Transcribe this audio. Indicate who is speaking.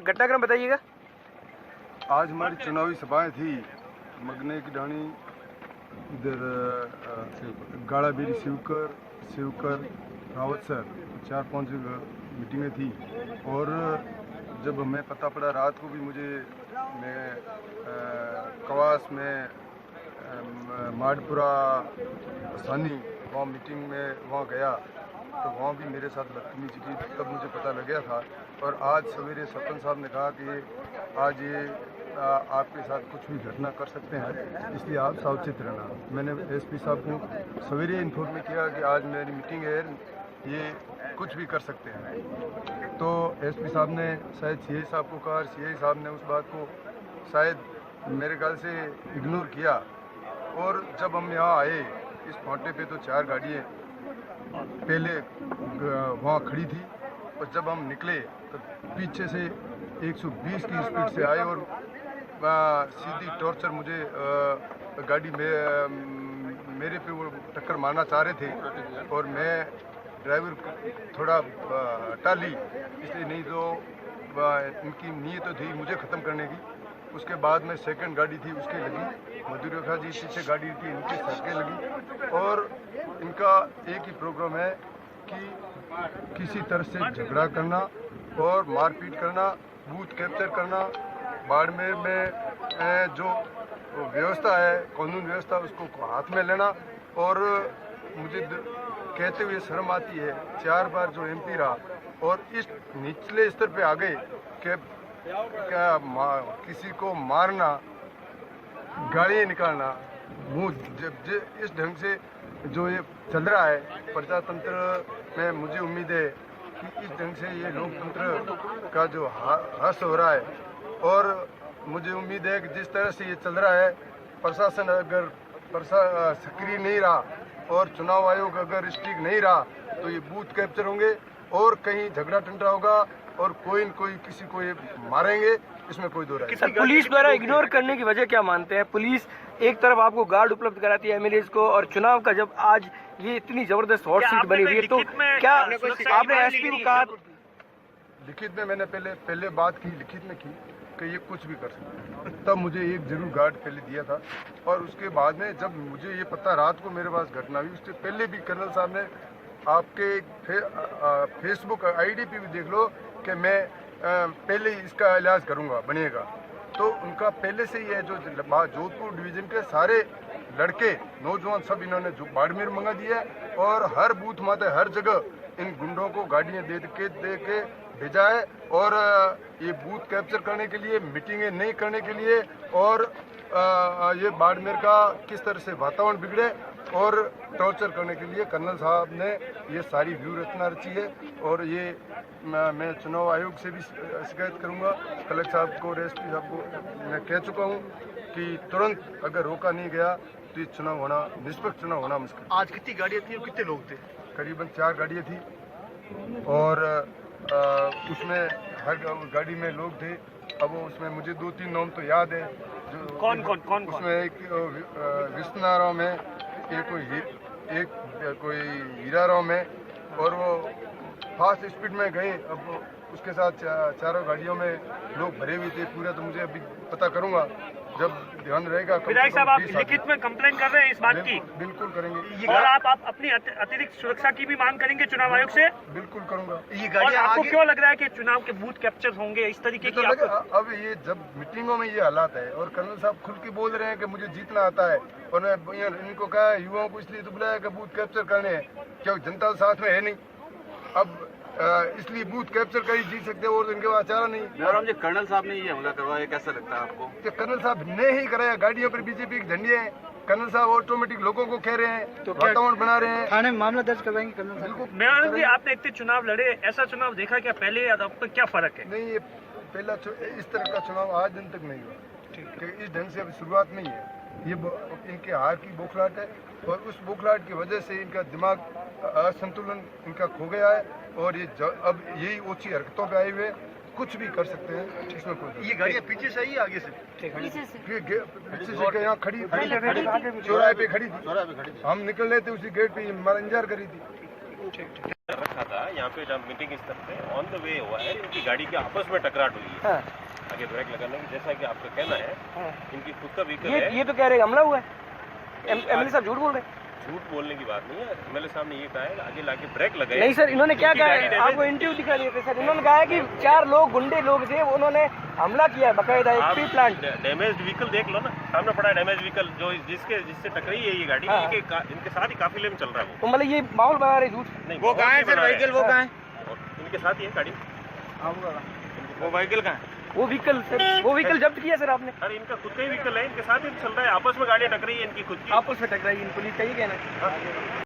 Speaker 1: घटनाक्रम बताइएगा।
Speaker 2: आज हमारी चुनावी सभाएं थी मगने की ढाणी, इधर गाड़ाबेरी, शिवकर, रावतसर, 4-5 मीटिंगें थी। और जब हमें पता पड़ा रात को भी मैं कवास में माडपुरा सानी वहाँ मीटिंग में वहाँ गया तो वहाँ भी मेरे साथ बदतमीजी की, तब मुझे पता लग गया था। और आज सवेरे सरपंच साहब ने कहा कि आज ये आपके साथ कुछ भी घटना कर सकते हैं, इसलिए आप सावचेत रहना। मैंने एसपी साहब को सवेरे इन्फॉर्म किया कि आज मेरी मीटिंग है, ये कुछ भी कर सकते हैं। तो एसपी साहब ने शायद सीआई साहब को कहा, सीआई साहब ने उस बात को शायद मेरे ख्याल से इग्नोर किया। और जब हम यहाँ आए इस फाटे पे तो 4 गाड़ियाँ पहले वहाँ खड़ी थी, और जब हम निकले तो पीछे से 120 की स्पीड से आए और सीधी टॉर्चर मुझे गाड़ी में मेरे पे वो टक्कर मारना चाह रहे थे। और मैं ड्राइवर थोड़ा टाली, इसलिए नहीं तो इनकी नीयत तो थी मुझे ख़त्म करने की। उसके बाद में सेकंड गाड़ी थी उसके लगी, मधुर रेखा जी पीछे गाड़ी थी इनके सड़कें लगी। और इनका एक ही प्रोग्राम है कि किसी तरह से झगड़ा करना और मारपीट करना, बूथ कैप्चर करना, बाड़मेर में जो व्यवस्था है, कानून व्यवस्था, उसको हाथ में लेना। और मुझे कहते हुए शर्म आती है, 4 बार जो एमपी रहा और इस निचले स्तर पे आ गए कि किसी को मारना, गालियाँ निकालना, मुँह इस ढंग से जो ये चल रहा है प्रजातंत्र में, मुझे उम्मीद है कि इस ढंग से ये लोकतंत्र का जो ह्रास हो रहा है। और मुझे उम्मीद है कि जिस तरह से ये चल रहा है, प्रशासन अगर सक्रिय नहीं रहा और चुनाव आयोग अगर स्ट्रिक्ट नहीं रहा तो ये बूथ कैप्चर होंगे और कहीं झगड़ा टंटा होगा और कोई न कोई किसी को ये मारेंगे, इसमें कोई दो राय।
Speaker 1: पुलिस द्वारा इग्नोर करने की वजह क्या मानते हैं? पुलिस एक तरफ आपको गार्ड उपलब्ध कराती है एमएलए को, और चुनाव का जब आज ये इतनी जबरदस्त हॉट सीट बनी हुई है, तो क्या आपने एसपी को कहा?
Speaker 2: लिखित में मैंने पहले बात की, लिखित में की कि ये कुछ भी कर सकते हैं। तब मुझे एक जरूर गार्ड पहले दिया था। और उसके बाद में जब मुझे ये पता रात को मेरे पास घटना हुई, उससे पहले भी कर्नल साहब ने आपके फेसबुक आईडी पे भी देख लो कि मैं पहले इसका इलाज करूंगा, बनेगा। तो उनका पहले से ही है, जो जोधपुर डिवीजन के सारे लड़के नौजवान सब इन्होंने जो बाड़मेर मंगा दिया है। और हर बूथ माते हर जगह इन गुंडों को गाड़ियाँ दे के भेजा है। और ये बूथ कैप्चर करने के लिए, मीटिंगें नहीं करने के लिए, और ये बाड़मेर का किस तरह से वातावरण बिगड़े और टॉर्चर करने के लिए कर्नल साहब ने ये सारी व्यू रचना रची है। और ये मैं चुनाव आयोग से भी शिकायत करूंगा, कलेक्टर साहब को और एसपी साहब को मैं कह चुका हूं कि तुरंत अगर रोका नहीं गया तो ये चुनाव होना, निष्पक्ष चुनाव होना मुश्किल।
Speaker 3: आज कितनी गाड़ियाँ थी और कितने लोग थे?
Speaker 2: करीबन 4 गाड़ियाँ थी और उसमें हर गाड़ी में लोग थे। अब उसमें मुझे 2-3 नाम तो याद है। जो
Speaker 3: कौन
Speaker 2: उसमें एक विष्णुराव में, एक कोई हीराराव में, और वो फास्ट स्पीड में गए। अब उसके साथ चारों गाड़ियों में लोग भरे हुए थे पूरे। तो मुझे अभी पता करूंगा जब ध्यान रहेगा।
Speaker 3: विधायक साहब, आप लिखित में कंप्लेन कर रहे हैं इस बात की?
Speaker 2: बिल्कुल करेंगे।
Speaker 3: और आप अपनी अतिरिक्त सुरक्षा की भी मांग करेंगे चुनाव आयोग से?
Speaker 2: बिल्कुल करूंगा।
Speaker 3: ये गाड़ियाँ आपको क्यों लग रहा है कि चुनाव के बूथ कैप्चर होंगे इस तरीके की?
Speaker 2: अब ये जब मीटिंगों में ये हालात है और कर्नल साहब खुल के बोल रहे हैं कि मुझे जीतना आता है, और मैं इनको कहा युवाओं को इसलिए तो बुलाया कि बूथ कैप्चर करने हैं, क्या जनता साथ में है नहीं। अब इसलिए बूथ कैप्चर कर ही जीत सकते हो और इनके पास चारा नहीं।
Speaker 4: और जो कर्नल साहब ने ये हमला करवाया, कैसा लगता है आपको?
Speaker 2: कि कर्नल साहब ने ही कराया, गाड़ियों पर बीजेपी के झंडे हैं, कर्नल साहब ऑटोमेटिक लोगों को कह रहे हैं, तो वातावरण बना रहे हैं।
Speaker 1: थाने में मामला दर्ज करवाएंगे कर्नल साहब?
Speaker 3: मैडम जी, आपने इतने चुनाव लड़े, ऐसा चुनाव देखा क्या पहले या अब? क्या फर्क है?
Speaker 2: नहीं, ये पहला इस तरह का चुनाव आज दिन तक नहीं हुआ। कि इस ढंग से अभी शुरुआत नहीं है, ये इनके हार की बौखलाहट है और उस बौखलाहट की वजह से इनका दिमाग असंतुलन इनका खो गया है और ये अब यही ऊंची हरकतों पे आए हुए कुछ भी कर सकते हैं। इसमें कोई
Speaker 5: ये गाड़ियाँ पीछे से आई है आगे से?
Speaker 2: पीछे से यहाँ खड़ी चौराहे पे खड़ी थी, हम निकल रहे थे उसी गेट पे हमारा इंतजार करी थी।
Speaker 6: रखा था यहाँ पे जब मीटिंग स्तर पे ऑन द वे हुआ है, इनकी गाड़ी के आपस में टकराट हुई है।
Speaker 1: हाँ।
Speaker 6: आगे ब्रेक लगाने की, जैसा कि आपका कहना है,
Speaker 1: हाँ।
Speaker 6: इनकी खुद का व्हीकल है।
Speaker 1: ये तो कह रहे हमला हुआ है, एमएलए साहब झूठ बोल रहे हैं।
Speaker 6: झूठ बोलने की बात नहीं है, एमएलए साहब ने ये कहा है आगे लाके ब्रेक लगाए।
Speaker 1: नहीं सर, इन्होंने क्या
Speaker 6: इनकी
Speaker 1: कहा
Speaker 6: गाड़ी
Speaker 1: है,
Speaker 6: डैमेज-
Speaker 1: आपको इंटरव्यू दिखा दिए थे सर, इन्होंने कहा है कि 4 लोग गुंडे लोग थे, उन्होंने हमला किया बकायदा एक प्री प्लांट।
Speaker 6: डैमेज व्हीकल देख लो ना, सामने पड़ा है डैमेज व्हीकल, जो जिससे टकराई है ये गाड़ी।
Speaker 1: हाँ।
Speaker 6: इनके साथ ही काफिले में चल रहा है
Speaker 1: तो मतलब ये माहौल बना रहे झूठ।
Speaker 6: नहीं,
Speaker 4: वो कहाँ है सर व्हीकल, वो कहाँ है?
Speaker 6: इनके साथ ही है गाड़ी।
Speaker 4: वो व्हीकल कहाँ है?
Speaker 1: वो व्हीकल जब्त किया सर आपने?
Speaker 6: अरे इनका खुद का ही व्हीकल है, इनके साथ ही चल रहा है, आपस में गाड़ियां टकराई है इनकी खुद की।
Speaker 1: आपस में टकराई, पुलिस का ही कहना है।